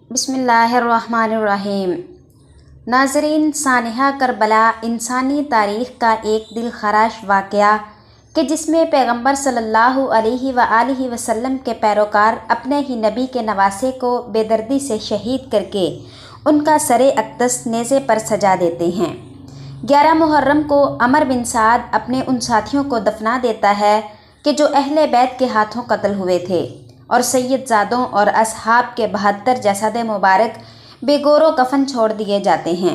बिस्मिल्लाहिर्रहमानिर्रहीम। नाज़रीन, सानिहा करबला इंसानी तारीख़ का एक दिल खराश वाक़या कि जिसमें पैगंबर सल्लल्लाहु अलैहि वसल्लम के पैरोकार अपने ही नबी के नवासे को बेदर्दी से शहीद करके उनका सरे अक़दस नेज़े पर सजा देते हैं। 11 मुहर्रम को अमर बिन साद अपने उन साथियों को दफना देता है कि जो अहले बैत के हाथों कत्ल हुए थे और सैयदजादों और असहाब के 72 जसद मुबारक बेगोरो कफन छोड़ दिए जाते हैं।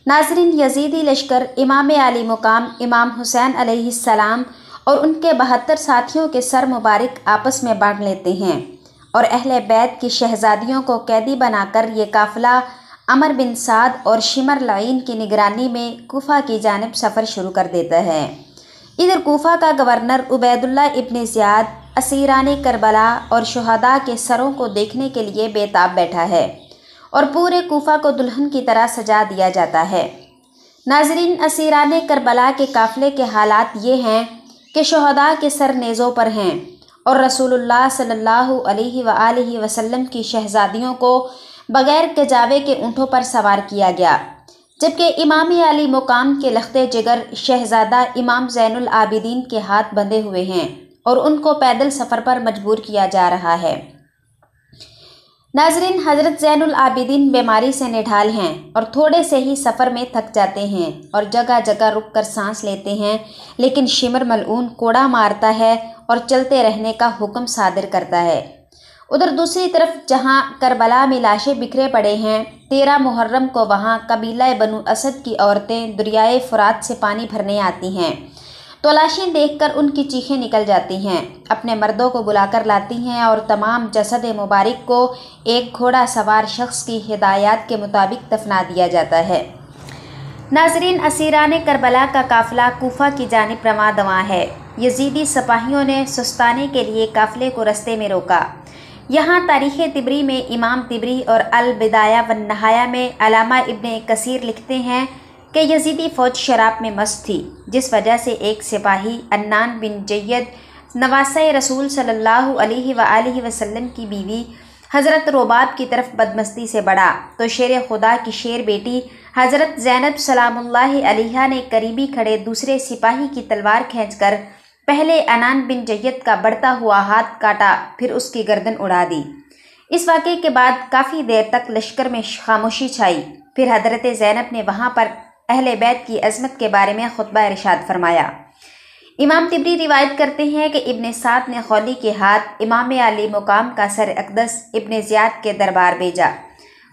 नाज़रीन, यजीदी लश्कर इमाम आली मुकाम इमाम हुसैन अलैहिस्सलाम और उनके 72 साथियों के सर मुबारक आपस में बांट लेते हैं और अहले बैत की शहजादियों को कैदी बनाकर ये काफ़िला अमर बिन साद और शिमर लाइन की निगरानी में कूफा की जानिब सफ़र शुरू कर देता है। इधर कूफा का गवर्नर उबैदुल्ला इब्न ज़ियाद असीराने करबला और शुहदा के सरों को देखने के लिए बेताब बैठा है और पूरे कूफा को दुल्हन की तरह सजा दिया जाता है। नाज़रीन, असीराने करबला के काफ़िले के हालात ये हैं कि शुहदा के सर नेज़ों पर हैं और रसूलुल्लाह सल्लल्लाहु अलैहि वसल्लम की शहजादियों को बग़ैर कजावे के ऊँटों पर सवार किया गया, जबकि इमाम आली मुकाम के लख्ते जिगर शहजादा इमाम ज़ैनुल आबिदीन के हाथ बंधे हुए हैं और उनको पैदल सफ़र पर मजबूर किया जा रहा है। नाज़रीन, हज़रत ज़ैनुल आबिदीन बीमारी से निढाल हैं और थोड़े से ही सफ़र में थक जाते हैं और जगह जगह रुक कर सांस लेते हैं, लेकिन शिमर मलऊन कोड़ा मारता है और चलते रहने का हुक्म सादिर करता है। उधर दूसरी तरफ जहां करबला में लाशें बिखरे पड़े हैं, 13 मुहर्रम को वहां कबीला बनु असद की औरतें दरियाए फुरात से पानी भरने आती हैं तो लाशें देखकर उनकी चीखें निकल जाती हैं, अपने मर्दों को बुलाकर लाती हैं और तमाम जसद मुबारक को एक घोड़ा सवार शख्स की हिदायत के मुताबिक दफना दिया जाता है। नाज़रीन, असीराने करबला का काफ़िला कूफा की जानिब रवां दवां है। यजीदी सिपाहियों ने सुस्ताने के लिए काफ़िले को रस्ते में रोका। यहाँ तारीख़ तिबरी में इमाम तिबरी और अल बिदाया व नहाया में अलामा इब्न कसीर लिखते हैं कि यजीदी फ़ौज शराब में मस्त थी, जिस वजह से एक सिपाही अन्नान बिन जय्यद नवासे रसूल सल्लल्लाहु अलैहि वसल्लम की बीवी हज़रत रोबाब की तरफ बदमस्ती से बढ़ा तो शेर खुदा की शेर बेटी हज़रत ज़ैनब सलामुल्लाहि अलैहा ने करीबी खड़े दूसरे सिपाही की तलवार खींचकर पहले अन्नान बिन जय्यद का बढ़ता हुआ हाथ काटा, फिर उसकी गर्दन उड़ा दी। इस वाक़े के बाद काफ़ी देर तक लश्कर में खामोशी छाई। फिर हज़रत ज़ैनब ने वहाँ पर अहले बैत की अज़मत के बारे में खुतबा इरशाद फरमाया। इमाम तिबरी रिवायत करते हैं कि इब्न साद ने खौली के हाथ इमाम आली मुकाम का सर अक़दस इब्न ज़ियाद के दरबार भेजा।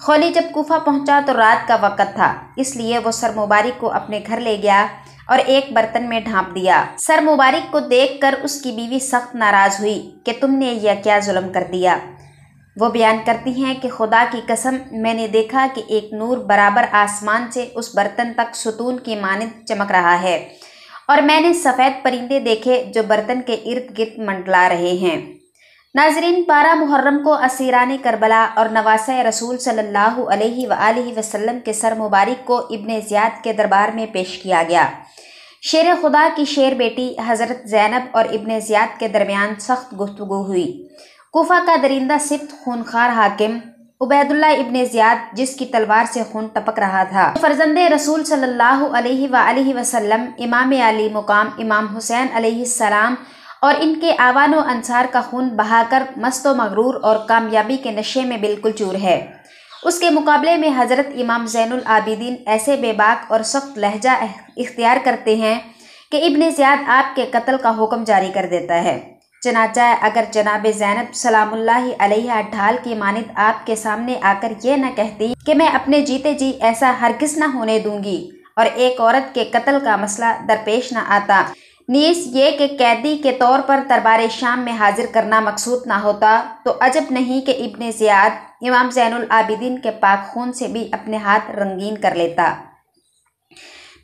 खौली जब कूफा पहुंचा तो रात का वक़्त था, इसलिए वो सर मुबारक को अपने घर ले गया और एक बर्तन में ढांप दिया। सर मुबारक को देखकर उसकी बीवी सख्त नाराज़ हुई कि तुमने यह क्या जुल्म कर दिया। वो बयान करती हैं कि खुदा की कसम, मैंने देखा कि एक नूर बराबर आसमान से उस बर्तन तक सुतून की मानिंद चमक रहा है और मैंने सफ़ेद परिंदे देखे जो बर्तन के इर्द गिर्द मंडला रहे हैं। नाज़रीन, 12 मुहर्रम को असीराने करबला और नवासे रसूल सल्लल्लाहु अलैहि वसल्लम के सर मुबारक को इब्न ज़ियाद के दरबार में पेश किया गया। शेर खुदा की शेर बेटी हज़रत ज़ैनब और इब्न ज़ियाद के दरमियान सख्त गुफ्तगू हुई। कूफा का दरिंदा सिफ्त खूनखार हाकिम उबैदुल्ला इब्न ज़ियाद, जिसकी तलवार से खून टपक रहा था, फर्जंदे रसूल सल्लल्लाहु अलैहि वसल्लम इमाम आली मुकाम इमाम हुसैन अलैहिस्सलाम और इनके आवानो अंसार का खून बहाकर मस्त व मगरूर और कामयाबी के नशे में बिल्कुल चूर है। उसके मुकाबले में हज़रत इमाम ज़ैनुल आबिदीन ऐसे बेबाक और सख्त लहजा इख्तियार करते हैं कि इब्न ज़ियाद आपके कत्ल का हुक्म जारी कर देता है। चनाचा अगर जनाब ज़ैनब सलामुल्लाहि अलैहा ढाल की मानिद आपके सामने आकर ये न कहती कि मैं अपने जीते जी ऐसा हरगिज़ न होने दूंगी और एक औरत के कत्ल का मसला दरपेश न आता, नीस ये कि कैदी के तौर पर दरबार शाम में हाजिर करना मकसूद ना होता, तो अजब नहीं कि इब्न ज़ियाद इमाम ज़ैनुल आबिदीन के पाक खून से भी अपने हाथ रंगीन कर लेता।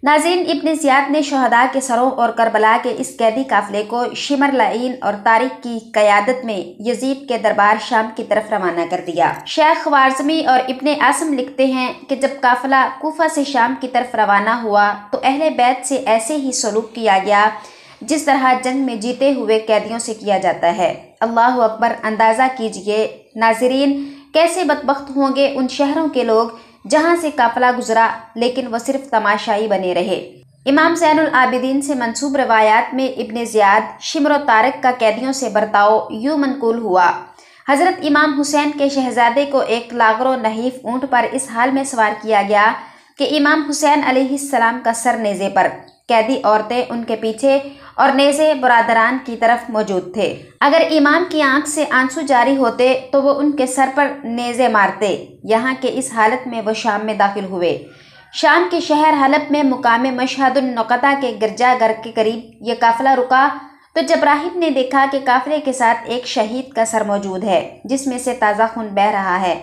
नाज़रीन, इब्न ज़ियाद ने शुहदा के सरों और करबला के इस कैदी काफ़िले को शिमर लाइन और तारिक की क़यादत में यजीद के दरबार शाम की तरफ रवाना कर दिया। शेख ख्वारिज़मी और इब्न आसिम लिखते हैं कि जब काफ़िला कूफा से शाम की तरफ रवाना हुआ तो अहले बैत से ऐसे ही सलूक किया गया जिस तरह जंग में जीते हुए कैदियों से किया जाता है। अल्लाहु अकबर। अंदाज़ा कीजिए नाज़रीन کیسے بدبخت ہوں گے ان شہروں کے لوگ جہاں سے قافلہ گزرا لیکن وہ صرف تماشائی بنے رہے۔ امام زین العابدین سے منسوب روایات میں ابن زیاد، شمر و طارق کا قیدیوں سے برتاؤ یوں منقول ہوا۔ حضرت امام حسین کے شہزادے کو ایک لاغر و نحیف اونٹ پر اس حال میں سوار کیا گیا کہ امام حسین علیہ السلام کا سر نیزے پر، قیدی عورتیں ان کے پیچھے اور نیزے برادران کی طرف موجود تھے۔ اگر امام کی آنکھ سے آنسو جاری ہوتے تو وہ ان کے سر پر نیزے مارتے، یہاں کہ اس حالت میں وہ شام میں داخل ہوئے۔ شام کے شہر حلب میں مقام مشہد النقطہ کے گرجا گھر کے قریب یہ قافلہ رکا تو جب راہب نے دیکھا کہ قافلے کے ساتھ ایک شہید کا سر موجود ہے جس میں سے تازہ خون بہہ رہا ہے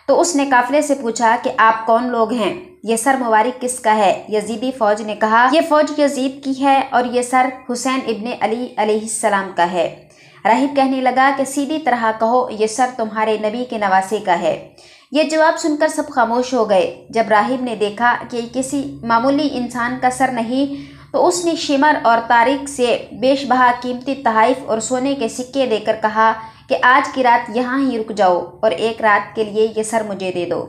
تو اس نے قافلے سے پوچھا کہ آپ کون لوگ ہیں؟ یہ سر مبارک کس کا ہے؟ یزیدی فوج نے کہا یہ فوج یزید کی ہے اور یہ سر حسین ابن علی علیہ السلام کا ہے۔ راہب کہنے لگا کہ سیدھی طرح کہو یہ سر تمہارے نبی کے نواسے کا ہے۔ یہ جواب سن کر سب خاموش ہو گئے۔ جب راہب نے دیکھا کہ کسی معمولی انسان کا سر نہیں تو اس نے شمر اور طارق سے بیش بہا قیمتی تحائف اور سونے کے سکے دے کر کہا کہ آج کی رات یہاں ہی رک جاؤ اور ایک رات کے لیے یہ سر مجھے دے دو۔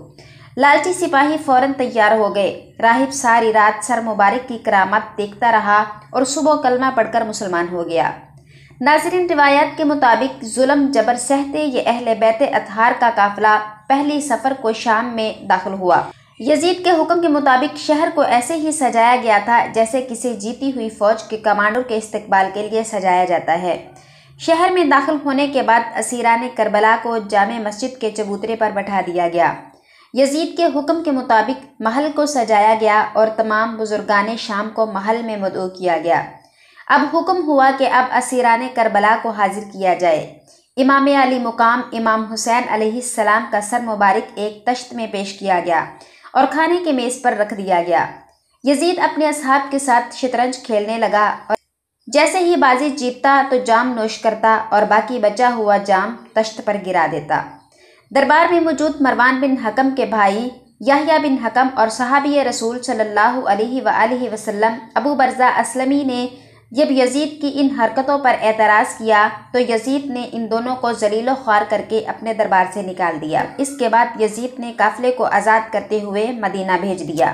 لالچی سپاہی فوراً تیار ہو گئے۔ راہب ساری رات سر مبارک کی کرامت دیکھتا رہا اور صبح کلمہ پڑھ کر مسلمان ہو گیا۔ ناظرین، روایات کے مطابق ظلم جبر سہتے یہ اہل بیت اطہار کا قافلہ پہلی سفر کو شام میں داخل ہوا۔ یزید کے حکم کے مطابق شہر کو ایسے ہی سجایا گیا تھا جیسے کسی جیتی ہوئی فوج کے کمانڈر کے استقبال کے لیے سجایا جاتا ہے۔ شہر میں داخل ہونے کے بعد اسیران کربلا کو جامع مسجد کے چبوترے پر بٹھا دیا گیا۔ یزید کے حکم کے مطابق محل کو سجایا گیا اور تمام بزرگان شام کو محل میں مدعو کیا گیا۔ اب حکم ہوا کہ اب اسیران کربلا کو حاضر کیا جائے۔ امام علی مقام امام حسین علیہ السلام کا سر مبارک ایک تشت میں پیش کیا گیا اور کھانے کے میز پر رکھ دیا گیا۔ یزید اپنے اصحاب کے ساتھ شطرنج کھیلنے لگا اور جیسے ہی بازی جیتتا تو جام نوش کرتا اور باقی بچا ہوا جام تشت پر گرا دیتا۔ دربار میں موجود مروان بن حکم کے بھائی یحییٰ بن حکم اور صحابی رسول صلی اللہ علیہ وآلہ وسلم ابو برزہ اسلمی نے جب یزید کی ان حرکتوں پر اعتراض کیا تو یزید نے ان دونوں کو ذلیل و خوار کر کے اپنے دربار سے نکال دیا۔ اس کے بعد یزید نے قافلے کو آزاد کرتے ہوئے مدینہ بھیج دیا۔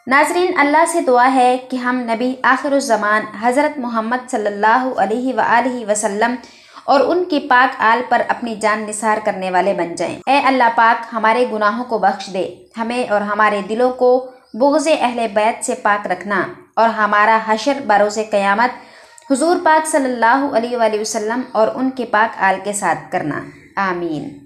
ناظرین، اللہ سے دعا ہے کہ ہم نبی آخر الزمان حضرت محمد صلی اللہ علیہ وآلہ وسلم اور ان کی پاک آل پر اپنی جان نثار کرنے والے بن جائیں۔ اے اللہ پاک، ہمارے گناہوں کو بخش دے، ہمیں اور ہمارے دلوں کو بغض اہل بیت سے پاک رکھنا اور ہمارا حشر بروز قیامت حضور پاک صلی اللہ علیہ وآلہ وسلم اور ان کے پاک آل کے ساتھ کرنا۔ آمین۔